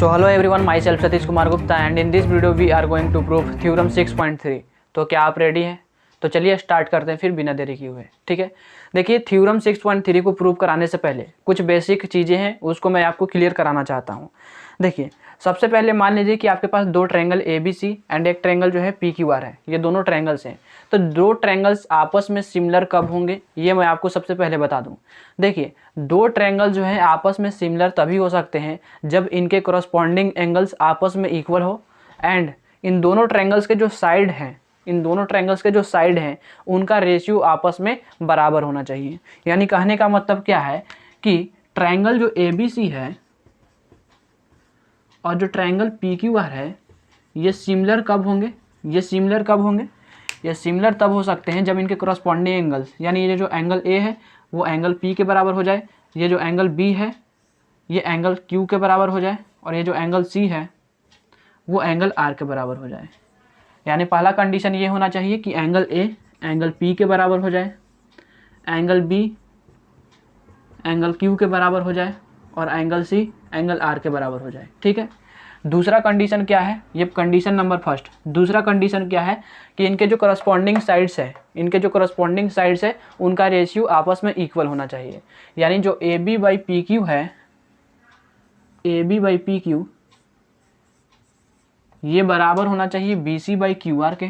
So hello everyone, myself Satish Kumar Gupta and in this video we are going to prove theorem 6.3। तो क्या आप ready हैं? तो चलिए स्टार्ट करते हैं फिर बिना देरी किए हुए। ठीक है, देखिए थ्योरम 6.3 को प्रूव कराने से पहले कुछ बेसिक चीज़ें हैं उसको मैं आपको क्लियर कराना चाहता हूँ। देखिए सबसे पहले मान लीजिए कि आपके पास दो ट्रायंगल ABC एंड एक ट्रायंगल जो है PQR है, ये दोनों ट्रायंगल्स हैं। तो दो ट्रायंगल्स आपस में सिमिलर कब होंगे ये मैं आपको सबसे पहले बता दूं। देखिए दो ट्रायंगल जो है आपस में सिमिलर तभी हो सकते हैं जब इनके करस्पॉन्डिंग एंगल्स आपस में इक्वल हो एंड इन दोनों ट्रायंगल्स के जो साइड हैं उनका रेशियो आपस में बराबर होना चाहिए। यानी कहने का मतलब क्या है कि ट्रायंगल जो ABC है और जो ट्रायंगल PQR है ये सिमिलर कब होंगे? ये सिमिलर तब हो सकते हैं जब इनके करस्पॉन्डिंग एंगल्स, यानी ये जो एंगल A है वो एंगल P के बराबर हो जाए, ये जो एंगल B है ये एंगल Q के बराबर हो जाए और ये जो एंगल C है वो एंगल R के बराबर हो जाए। यानी पहला कंडीशन ये होना चाहिए कि एंगल A एंगल P के बराबर हो जाए, एंगल B एंगल Q के बराबर हो जाए और एंगल C एंगल R के बराबर हो जाए। ठीक है, दूसरा कंडीशन क्या है? ये कंडीशन नंबर फर्स्ट। दूसरा कंडीशन क्या है कि इनके जो करस्पॉन्डिंग साइड्स है उनका रेशियो आपस में इक्वल होना चाहिए। यानी जो AB बाई PQ है, AB बाई PQ ये बराबर होना चाहिए BC बाई QR के,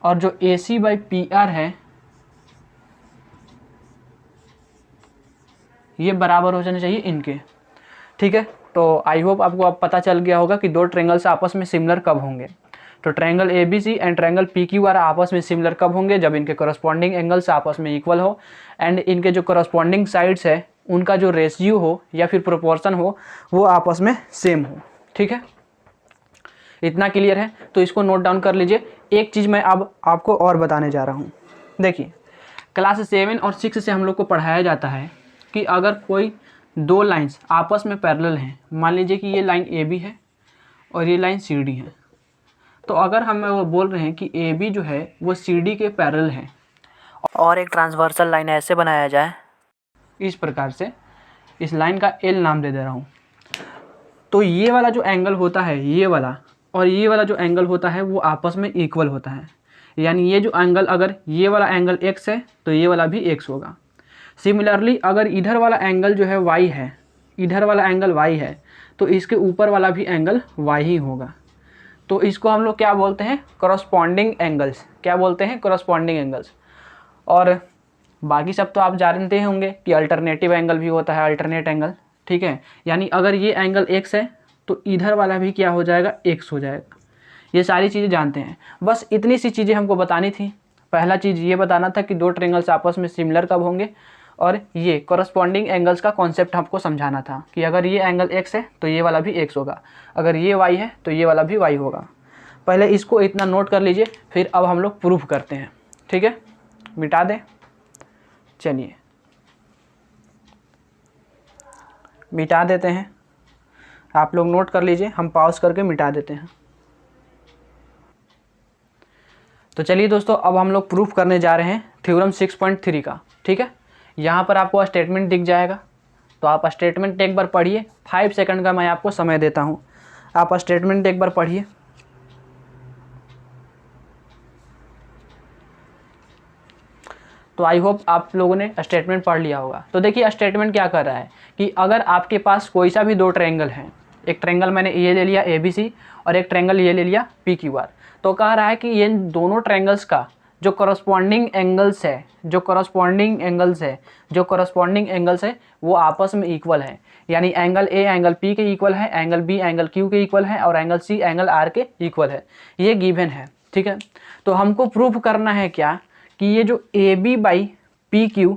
और जो AC बाई PR है ये बराबर हो जाना चाहिए इनके। ठीक है, तो आई होप आपको अब पता चल गया होगा कि दो ट्रायंगल्स आपस में सिमिलर कब होंगे। तो triangle ABC and triangle PQR आपस में सिमिलर कब होंगे? जब इनके करस्पॉन्डिंग एंगल्स आपस में इक्वल हो एंड इनके जो करस्पॉन्डिंग साइड्स है उनका जो रेशियो हो या फिर प्रोपोर्शन हो वो आपस में सेम हो। ठीक है, इतना क्लियर है? तो इसको नोट डाउन कर लीजिए। एक चीज़ मैं अब आपको और बताने जा रहा हूँ। देखिए क्लास 7 और 6 से हम लोग को पढ़ाया जाता है कि अगर कोई दो लाइंस आपस में पैरेलल हैं, मान लीजिए कि ये लाइन AB है और ये लाइन CD है, तो अगर हम वो बोल रहे हैं कि AB जो है वो CD के पैरेलल है और एक ट्रांसवर्सल लाइन ऐसे बनाया जाए इस प्रकार से, इस लाइन का L नाम दे रहा हूँ, तो ये वाला जो एंगल होता है ये वाला और ये वाला जो एंगल होता है वो आपस में इक्वल होता है। यानी ये जो एंगल, अगर ये वाला एंगल X है तो ये वाला भी X होगा। सिमिलरली अगर इधर वाला एंगल जो है Y है, इधर वाला एंगल Y है तो इसके ऊपर वाला भी एंगल Y ही होगा। तो इसको हम लोग क्या बोलते हैं? Corresponding angles. क्या बोलते हैं? Corresponding angles. और बाकी सब तो आप जानते होंगे कि अल्टरनेटिव एंगल भी होता है, अल्टरनेट एंगल। ठीक है, यानी अगर ये एंगल X है तो इधर वाला भी क्या हो जाएगा? X हो जाएगा। ये सारी चीज़ें जानते हैं, बस इतनी सी चीज़ें हमको बतानी थी। पहला चीज़ ये बताना था कि दो ट्रायंगल्स आपस में सिमिलर कब होंगे, और ये करस्पॉन्डिंग एंगल्स का कॉन्सेप्ट हमको समझाना था कि अगर ये एंगल X है तो ये वाला भी X होगा, अगर ये Y है तो ये वाला भी Y होगा। पहले इसको इतना नोट कर लीजिए, फिर अब हम लोग प्रूफ करते हैं। ठीक है, मिटा दें, चलिए मिटा देते हैं। आप लोग नोट कर लीजिए, हम पॉज करके मिटा देते हैं। तो चलिए दोस्तों, अब हम लोग प्रूफ करने जा रहे हैं थ्योरम 6.3 का। ठीक है, यहाँ पर आपको स्टेटमेंट दिख जाएगा, तो आप स्टेटमेंट एक बार पढ़िए। 5 सेकंड का मैं आपको समय देता हूँ, आप स्टेटमेंट एक बार पढ़िए। तो आई होप आप लोगों ने स्टेटमेंट पढ़ लिया होगा। तो देखिए स्टेटमेंट क्या कर रहा है कि अगर आपके पास कोई सा भी दो ट्रायंगल हैं, एक ट्रायंगल मैंने ये ले लिया ABC और एक ट्रायंगल ये ले लिया PQR, तो कह रहा है कि ये दोनों ट्रायंगल्स का जो करस्पॉन्डिंग एंगल्स है वो आपस में इक्वल है। यानी एंगल A एंगल P के इक्वल है, एंगल B एंगल Q के इक्वल है और एंगल C एंगल R के इक्वल है। ये गिवन है। ठीक है, तो हमको प्रूफ करना है क्या कि ये जो AB by PQ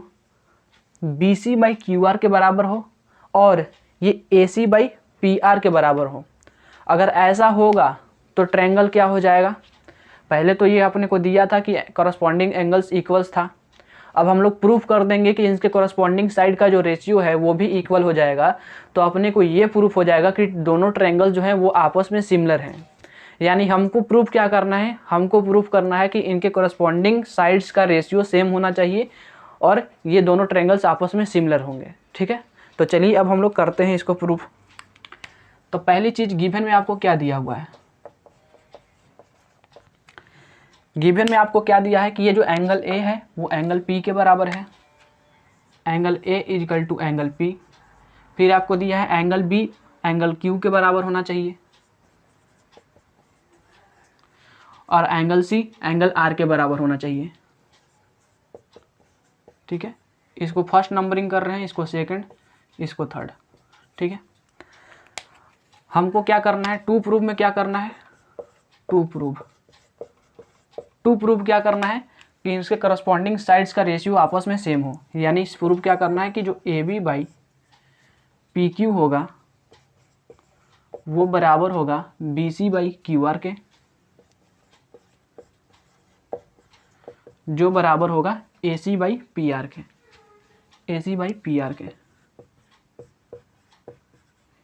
BC by QR के बराबर हो और ये AC बाई PR के बराबर हो। अगर ऐसा होगा तो ट्रायंगल क्या हो जाएगा? पहले तो ये अपने को दिया था कि करस्पॉन्डिंग एंगल्स इक्वल्स था, अब हम लोग प्रूफ कर देंगे कि इनके करस्पॉन्डिंग साइड का जो रेशियो है वो भी इक्वल हो जाएगा। तो अपने को ये प्रूफ हो जाएगा कि दोनों ट्रायंगल जो हैं वो आपस में सिमिलर हैं। यानी हमको प्रूफ क्या करना है? हमको प्रूफ करना है कि इनके करस्पॉन्डिंग साइड्स का रेशियो सेम होना चाहिए और ये दोनों ट्रायंगल्स आपस में सिमिलर होंगे। ठीक है, तो चलिए अब हम लोग करते हैं इसको प्रूफ। तो पहली चीज़ गिवन में आपको क्या दिया हुआ है, गिवन में आपको क्या दिया है कि ये जो एंगल ए है वो एंगल पी के बराबर है, angle A is equal to angle P. फिर आपको दिया है एंगल बी एंगल क्यू के बराबर होना चाहिए, और एंगल सी एंगल आर के बराबर होना चाहिए। ठीक है, इसको फर्स्ट नंबरिंग कर रहे हैं, इसको सेकंड, इसको थर्ड। ठीक है, हमको क्या करना है, टू प्रूफ में क्या करना है, टू प्रूफ क्या करना है कि इसके करस्पॉन्डिंग साइड्स का रेशियो आपस में सेम हो। यानी इस प्रूफ क्या करना है कि जो A B by P Q होगा वो बराबर होगा B C by Q R के, जो बराबर होगा A C by P R के, A C by P R के।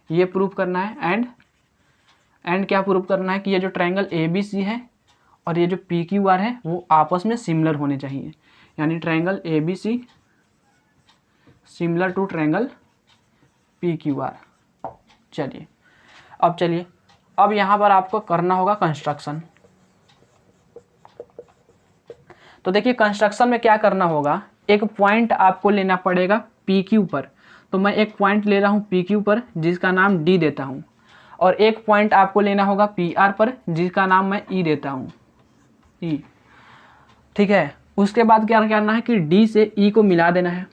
ये प्रूफ करना है। एंड क्या प्रूफ करना है कि ये जो ट्रायंगल ए बी सी है और ये जो पी क्यू आर है वो आपस में सिमिलर होने चाहिए। यानी triangle A B C similar to triangle P Q R. चलिए अब यहाँ पर आपको करना होगा कंस्ट्रक्शन। तो देखिए कंस्ट्रक्शन में क्या करना होगा, एक पॉइंट आपको लेना पड़ेगा पी क्यू पर। तो मैं एक पॉइंट ले रहा हूँ पी क्यू पर जिसका नाम डी देता हूँ, और एक पॉइंट आपको लेना होगा पी आर पर जिसका नाम मैं ई देता हूँ, ई। ठीक है, उसके बाद क्या करना है कि डी से ई को मिला देना है।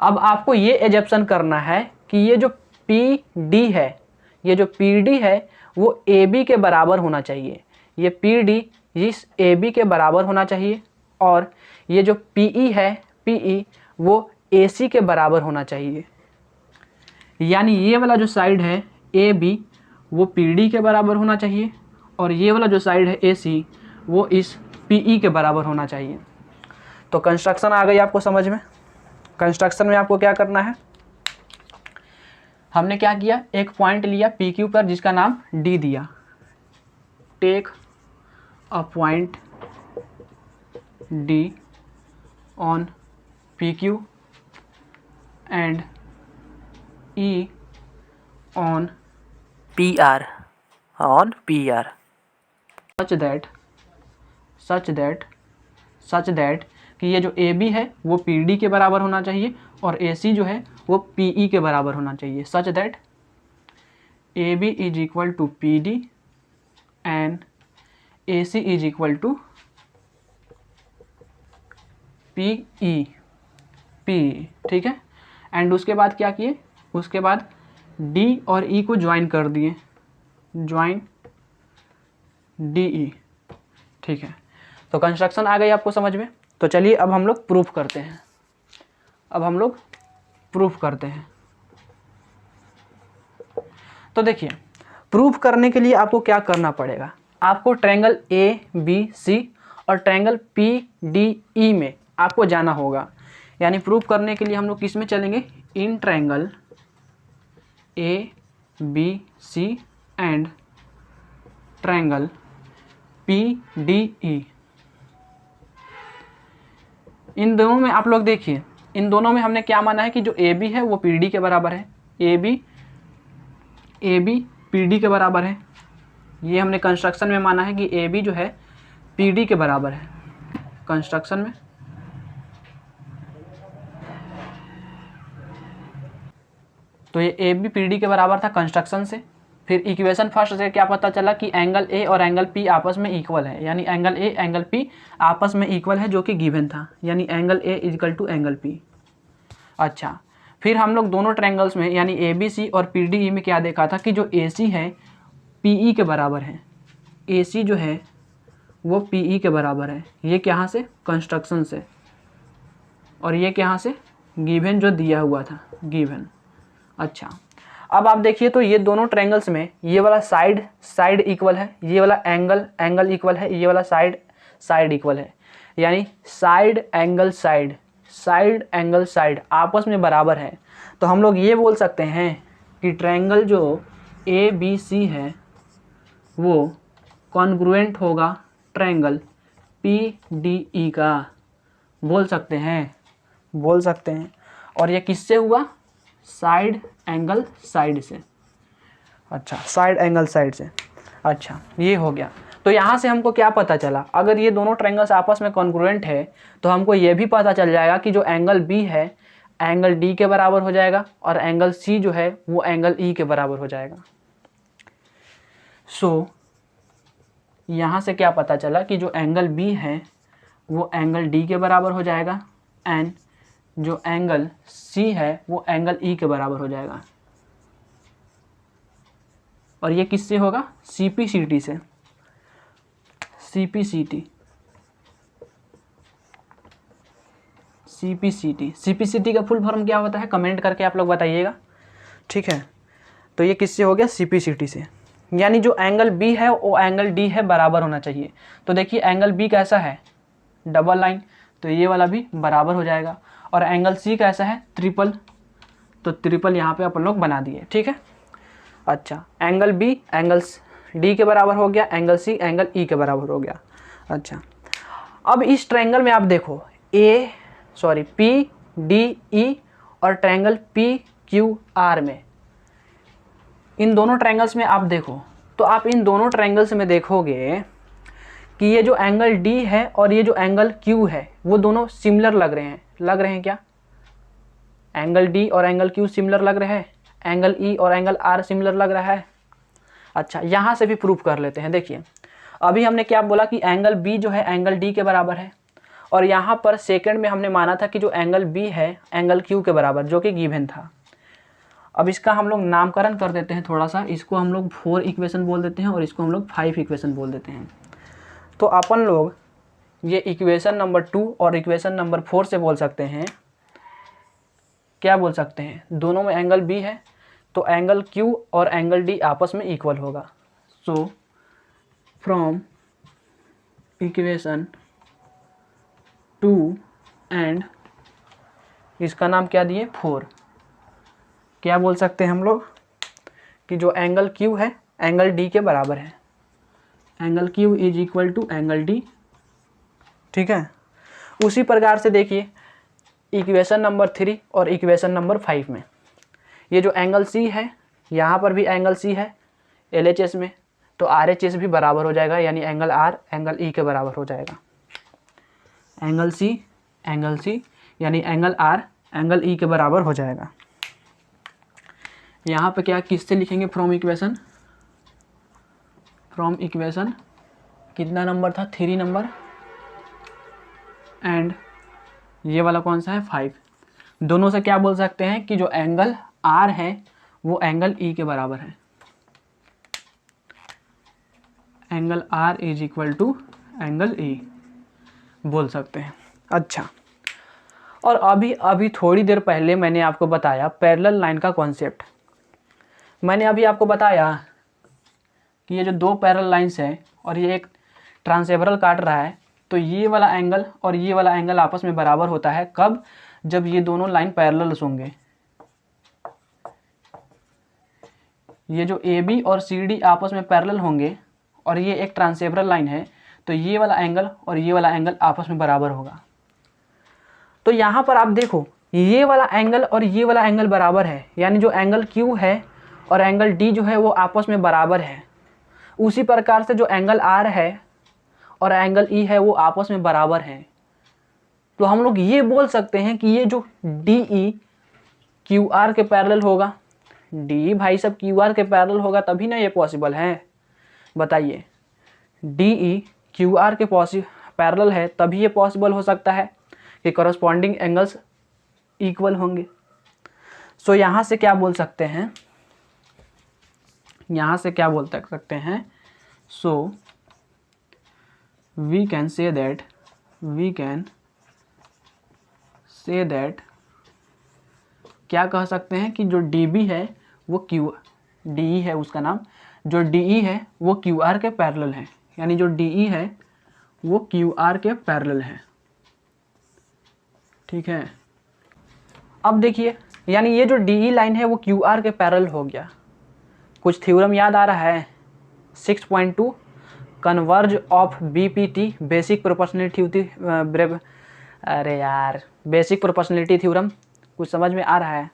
अब आपको ये एजप्शन करना है कि ये जो पी डी है, ये जो पी डी है वो ए बी के बराबर होना चाहिए। ये पी डी इस ए बी के बराबर होना चाहिए, और ये जो पी ई है, पी ई वो ए सी के बराबर होना चाहिए। यानी ये वाला जो साइड है ए बी वो पी डी के बराबर होना चाहिए, और ये वाला जो साइड है ए सी वो इस पी ई के बराबर होना चाहिए। तो कंस्ट्रक्शन आ गई आपको समझ में। कंस्ट्रक्शन में आपको क्या करना है, हमने क्या किया, एक पॉइंट लिया पी क्यू पर जिसका नाम डी दिया। Take a point D on P Q and E on P R, such that कि ये जो ए बी है वो पी डी के बराबर होना चाहिए और ए सी जो है वो पी ई के बराबर होना चाहिए। Such that A B is equal to P D and A C is equal to P E. ठीक है, एंड उसके बाद क्या किए, उसके बाद डी और ई को ज्वाइन कर दिए, ज्वाइन डी ई। ठीक है, तो कंस्ट्रक्शन आ गई आपको समझ में। तो चलिए अब हम लोग प्रूफ करते हैं। तो देखिए प्रूफ करने के लिए आपको क्या करना पड़ेगा, आपको ट्रायंगल ए बी सी और ट्रायंगल पी डी ई में आपको जाना होगा। यानी प्रूफ करने के लिए हम लोग किस में चलेंगे, in triangle A B C and triangle P D E. इन दोनों में आप लोग देखिए, इन दोनों में हमने क्या माना है कि जो ए बी है वो पी डी के बराबर है, ए बी पी डी के बराबर है। ये हमने कंस्ट्रक्शन में माना है कि ए बी जो है पी डी के बराबर है कंस्ट्रक्शन में। तो ये ए बी पी डी के बराबर था कंस्ट्रक्शन से। फिर इक्वेशन फर्स्ट से क्या पता चला कि एंगल ए और एंगल पी आपस में इक्वल है, यानी एंगल ए एंगल पी आपस में इक्वल है, जो कि गिवन था, यानी angle A equal to angle P. अच्छा, फिर हम लोग दोनों ट्रायंगल्स में यानी ए बी सी और पी डी ई में क्या देखा था कि जो ए सी है पी ई के बराबर है, ए सी जो है वो पी ई के बराबर है। ये कहाँ से, कंस्ट्रक्शन से, और ये कहाँ से, गिवन जो दिया हुआ था, गिवन। अच्छा, अब आप देखिए तो ये दोनों ट्रायंगल्स में ये वाला साइड इक्वल है, ये वाला एंगल इक्वल है, ये वाला साइड इक्वल है। यानी साइड एंगल साइड आपस में बराबर है। तो हम लोग ये बोल सकते हैं कि ट्रायंगल जो ए बी सी है वो कॉन्ग्रुएंट होगा ट्रायंगल पी डी ई का, बोल सकते हैं। और ये किससे हुआ, साइड एंगल साइड से। अच्छा, साइड एंगल साइड से। अच्छा, ये हो गया। तो यहाँ से हमको क्या पता चला, अगर ये दोनों ट्रायंगल्स आपस में कॉन्ग्रुएंट है तो हमको ये भी पता चल जाएगा कि जो एंगल बी है एंगल डी के बराबर हो जाएगा और एंगल सी जो है वो एंगल ई के बराबर हो जाएगा। सो यहाँ से क्या पता चला कि जो एंगल बी है वो एंगल डी के बराबर हो जाएगा एंड जो एंगल सी है वो एंगल ई के बराबर हो जाएगा। और ये किससे होगा, CPCT से। CPCT का फुल फॉर्म क्या होता है, कमेंट करके आप लोग बताइएगा, ठीक है। तो ये किससे हो गया, CPCT से। यानी जो एंगल बी है वो एंगल डी है बराबर होना चाहिए। तो देखिए एंगल बी कैसा है, डबल लाइन, तो ये वाला भी बराबर हो जाएगा। और एंगल सी कैसा है, ट्रिपल, तो ट्रिपल यहाँ पे अपन लोग बना दिए, ठीक है। अच्छा, एंगल बी एंगल डी के बराबर हो गया, एंगल सी एंगल ई के बराबर हो गया। अच्छा, अब इस ट्रायंगल में आप देखो PDE और ट्रायंगल PQR में, इन दोनों ट्रायंगल्स में आप देखो तो आप इन दोनों ट्रायंगल्स में देखोगे कि ये जो एंगल D है और ये जो एंगल Q है वो दोनों सिमिलर लग रहे हैं क्या, एंगल D और एंगल Q सिमिलर लग रहे हैं, एंगल E और एंगल R सिमिलर लग रहा है। अच्छा, यहाँ से भी प्रूफ कर लेते हैं। देखिए अभी हमने क्या बोला कि एंगल B जो है एंगल D के बराबर है, और यहाँ पर सेकंड में हमने माना था कि जो एंगल B है एंगल Q के बराबर, जो कि गिवन था। अब इसका हम लोग नामकरण कर देते हैं थोड़ा सा, इसको हम लोग 4 इक्वेशन बोल देते हैं और इसको हम लोग 5 इक्वेशन बोल देते हैं। तो अपन लोग ये इक्वेशन नंबर 2 और इक्वेशन नंबर 4 से बोल सकते हैं, क्या बोल सकते हैं, दोनों में एंगल B है तो एंगल Q और एंगल D आपस में इक्वल होगा। सो फ्रॉम इक्वेशन 2 एंड इसका नाम क्या दिए, 4, क्या बोल सकते हैं हम लोग कि जो एंगल Q है एंगल D के बराबर है, angle Q is equal to angle D, ठीक है। उसी प्रकार से देखिए इक्वेशन नंबर 3 और इक्वेशन नंबर 5 में ये जो एंगल C है, यहाँ पर भी एंगल C है LHS में, तो RHS भी बराबर हो जाएगा, यानी एंगल R एंगल E के बराबर हो जाएगा। एंगल C यानी एंगल R एंगल E के बराबर हो जाएगा। यहाँ पे क्या किससे लिखेंगे, फ्रॉम इक्वेशन कितना नंबर था, 3 नंबर, एंड ये वाला कौन सा है, 5। दोनों से क्या बोल सकते हैं कि जो एंगल R है वो एंगल E के बराबर है, angle R is equal to angle E बोल सकते हैं। अच्छा, और अभी थोड़ी देर पहले मैंने आपको बताया पैरेलल लाइन का कॉन्सेप्ट। मैंने अभी आपको बताया कि ये जो 2 पैरेलल लाइंस है और ये एक ट्रांसेवरल काट रहा है, तो ये वाला एंगल और ये वाला एंगल आपस में बराबर होता है कब, जब ये दोनों लाइन पैरेलल होंगे। ये जो AB और CD आपस में पैरेलल होंगे और ये एक ट्रांसेवरल लाइन है, तो ये वाला एंगल और ये वाला एंगल आपस में बराबर होगा। तो यहाँ पर आप देखो ये वाला एंगल और ये वाला एंगल बराबर है, यानी जो एंगल Q है और एंगल D जो है वो आपस में बराबर है। उसी प्रकार से जो एंगल R है और एंगल E है वो आपस में बराबर हैं। तो हम लोग ये बोल सकते हैं कि ये जो DE QR के पैरेलल होगा, DE भाई सब QR के पैरेलल होगा तभी ना ये पॉसिबल है, बताइए। DE QR के पैरेलल है तभी ये पॉसिबल हो सकता है कि करस्पॉन्डिंग एंगल्स इक्वल होंगे। सो यहाँ से क्या बोल सकते हैं, सो we can say that क्या कह सकते हैं कि जो DB है वो DE है उसका नाम, जो DE है वो QR के पैरेलल है, यानी जो DE है वो QR के पैरेलल है, ठीक है। अब देखिए यानी ये जो DE लाइन है वो QR के पैरेलल हो गया। कुछ थ्योरम याद आ रहा है, 6.2 converse of BPT basic proportionality theorem, कुछ समझ में आ रहा है।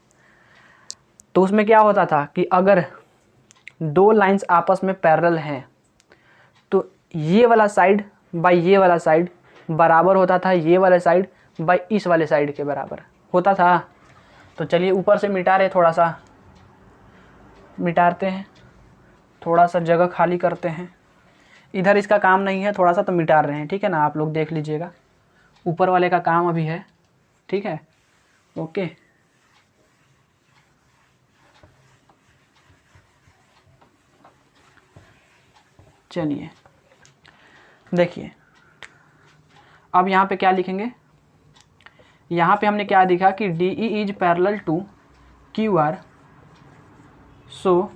तो उसमें क्या होता था कि अगर दो लाइंस आपस में पैरेलल हैं तो ये वाला साइड बाई ये वाला साइड बराबर होता था ये वाले साइड बाई इस वाले साइड के बराबर होता था। तो चलिए ऊपर से मिटा रहे, थोड़ा सा मिटाते हैं, थोड़ा सा जगह खाली करते हैं। इधर इसका काम नहीं है, थोड़ा सा तो मिटा रहे हैं, ठीक है ना, आप लोग देख लीजिएगा। ऊपर वाले का काम अभी है, ठीक है, ओके। चलिए देखिए, अब यहाँ पे क्या लिखेंगे, यहाँ पे हमने क्या दिखा कि D E is parallel to Q R, so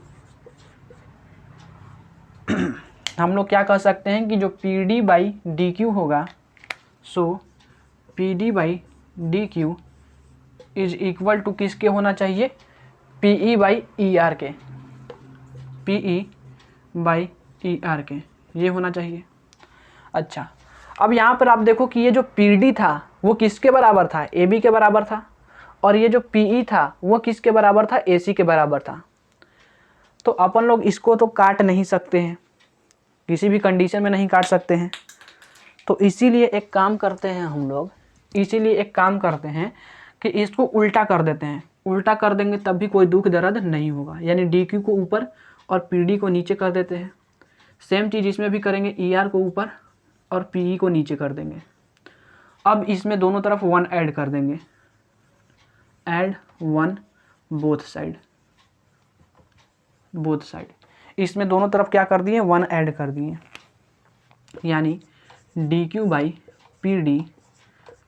हम लोग क्या कह सकते हैं कि जो P D by D Q होगा, so P D by D Q is equal to किसके होना चाहिए, P E by E R के, P E by E R के, ये होना चाहिए। अच्छा, अब यहाँ पर आप देखो कि ये जो पी डी था वो किसके बराबर था, ए बी के बराबर था, और ये जो पी ई था वो किसके बराबर था, ए सी के बराबर था। तो अपन लोग इसको तो काट नहीं सकते हैं, किसी भी कंडीशन में नहीं काट सकते हैं। तो इसीलिए एक काम करते हैं हम लोग, इसीलिए एक काम करते हैं कि इसको उल्टा कर देते हैं। उल्टा कर देंगे तब भी कोई दुख दर्द नहीं होगा, यानी डी क्यू को ऊपर और पी डी को नीचे कर देते हैं। सेम चीज़ इसमें भी करेंगे, ई आर को ऊपर और पी ई को नीचे कर देंगे। अब इसमें दोनों तरफ 1 ऐड कर देंगे, add 1 both side, both side. इसमें दोनों तरफ क्या कर दिए, 1 ऐड कर दिए, यानी D Q by P D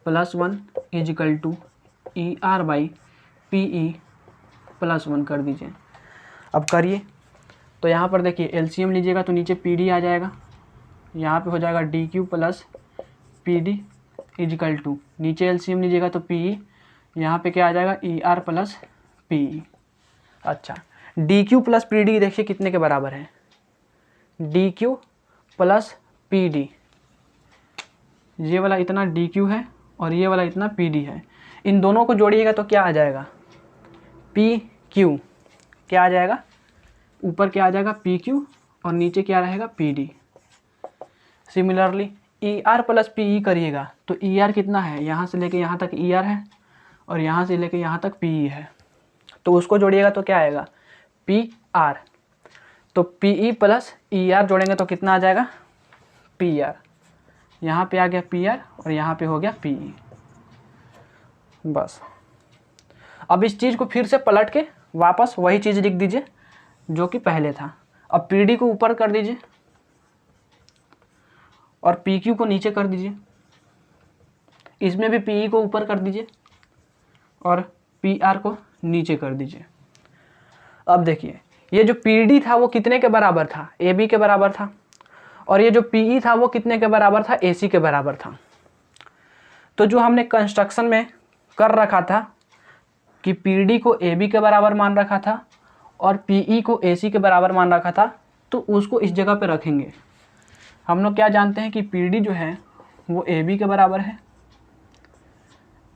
plus 1 equal to E R by P E plus 1 कर दीजिए। अब करिए, तो यहाँ पर देखिए एलसीएम लीजिएगा तो नीचे पी डी आ जाएगा, यहाँ पे हो जाएगा D Q plus P D equal to, नीचे एलसीएम लीजिएगा तो पी ई, यहाँ पे क्या आ जाएगा, E R plus P E. अच्छा, D Q plus P D देखिए कितने के बराबर है, D Q plus P D, ये वाला इतना डी क्यू है और ये वाला इतना पी डी है। इन दोनों को जोड़िएगा तो क्या आ जाएगा, पी क्यू, क्या आ जाएगा, ऊपर क्या आ जाएगा पी क्यू और नीचे क्या रहेगा पी डी। सिमिलरली ई आर प्लस पी ई करिएगा तो ई आर कितना है, यहाँ से लेके यहाँ तक ई आर है और यहाँ से लेके यहाँ तक पी ई है, तो उसको जोड़िएगा तो क्या आएगा, पी आर। तो P E plus E R जोड़ेंगे तो कितना आ जाएगा, पी आर। यहाँ पे आ गया पी आर और यहाँ पे हो गया पी ई। बस अब इस चीज़ को फिर से पलट के वापस वही चीज़ लिख दीजिए जो कि पहले था। अब पी डी को ऊपर कर दीजिए और पी क्यू को नीचे कर दीजिए, इसमें भी पी ई को ऊपर कर दीजिए और पी आर को नीचे कर दीजिए। अब देखिए, ये जो पी डी था वो कितने के बराबर था, ए बी के बराबर था, और ये जो पी ई था वो कितने के बराबर था, ए सी के बराबर था। तो जो हमने कंस्ट्रक्शन में कर रखा था कि पी डी को ए बी के बराबर मान रखा था और पी ई को ए सी के बराबर मान रखा था, तो उसको इस जगह पे रखेंगे। हम लोग क्या जानते हैं कि पी डी जो है वो ए बी के बराबर है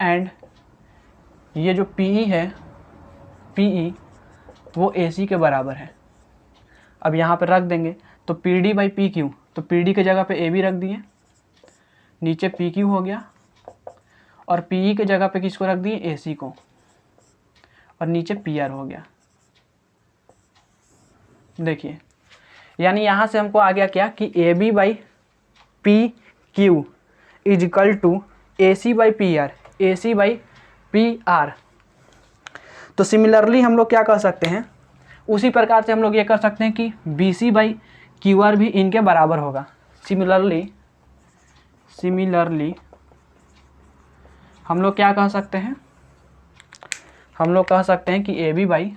एंड ये जो पी ई है, पी ई वो ए सी के बराबर है। अब यहाँ पे रख देंगे तो P D by P Q, तो पी डी की जगह पे ए बी रख दिए, नीचे पी क्यू हो गया, और पी ई के जगह पे किसको रख दिए, ए सी को, और नीचे पी आर हो गया। देखिए, यानी यहाँ से हमको आ गया क्या कि A B by P Q is equal to A C by P R, A C by P R. तो सिमिलरली हम लोग क्या कर सकते हैं, उसी प्रकार से हम लोग ये कर सकते हैं कि B C by Q R भी इनके बराबर होगा। सिमिलरली हम लोग क्या कह सकते हैं, हम लोग कह सकते हैं कि A B by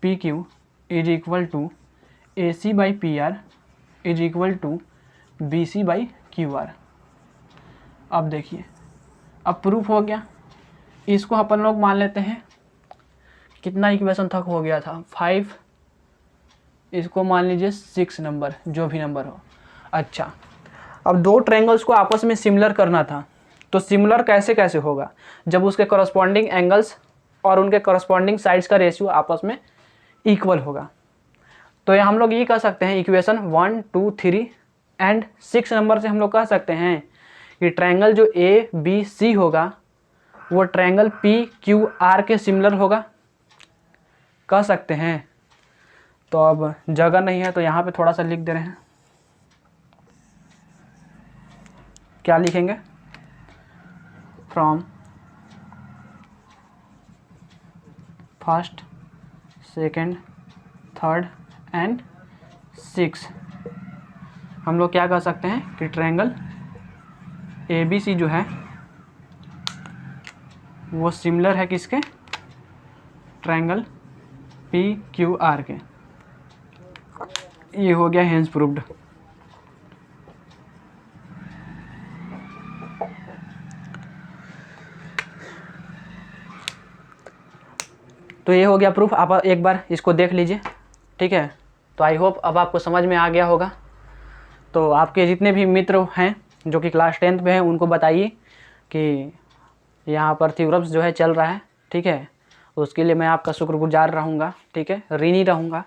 P Q is equal to A C by P R is equal to B C by Q R. अब देखिए, अब प्रूफ हो गया। इसको अपन लोग मान लेते हैं, कितना इक्वेशन तक हो गया था, 5, इसको मान लीजिए 6 नंबर, जो भी नंबर हो। अच्छा, अब दो ट्रायंगल्स को आपस में सिमिलर करना था, तो सिमिलर कैसे कैसे होगा, जब उसके कॉरस्पॉन्डिंग एंगल्स और उनके करस्पॉन्डिंग साइड्स का रेशियो आपस में इक्वल होगा। तो ये हम लोग ये कह सकते हैं इक्वेशन 1, 2, 3 एंड 6 नंबर से हम लोग कह सकते हैं कि ट्रायंगल जो ABC होगा वो ट्रायंगल PQR के सिमिलर होगा, कह सकते हैं। तो अब जगह नहीं है तो यहाँ पे थोड़ा सा लिख दे रहे हैं, क्या लिखेंगे, from first, second, third and 6 हम लोग क्या कह सकते हैं कि ट्रायंगल ABC जो है वो सिमिलर है किसके, ट्रायंगल PQR के। ये हो गया हेंस प्रूव्ड। तो ये हो गया प्रूफ, आप एक बार इसको देख लीजिए, ठीक है। तो आई होप अब आपको समझ में आ गया होगा। तो आपके जितने भी मित्र हैं जो कि क्लास 10th में हैं उनको बताइए कि यहाँ पर थ्योरम्स जो है चल रहा है, ठीक है। उसके लिए मैं आपका शुक्रगुजार रहूँगा, ठीक है, ऋणी रहूँगा।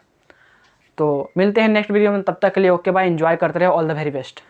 तो मिलते हैं नेक्स्ट वीडियो में, तब तक के लिए ओके बाय, एंजॉय करते रहे, ऑल द वेरी बेस्ट।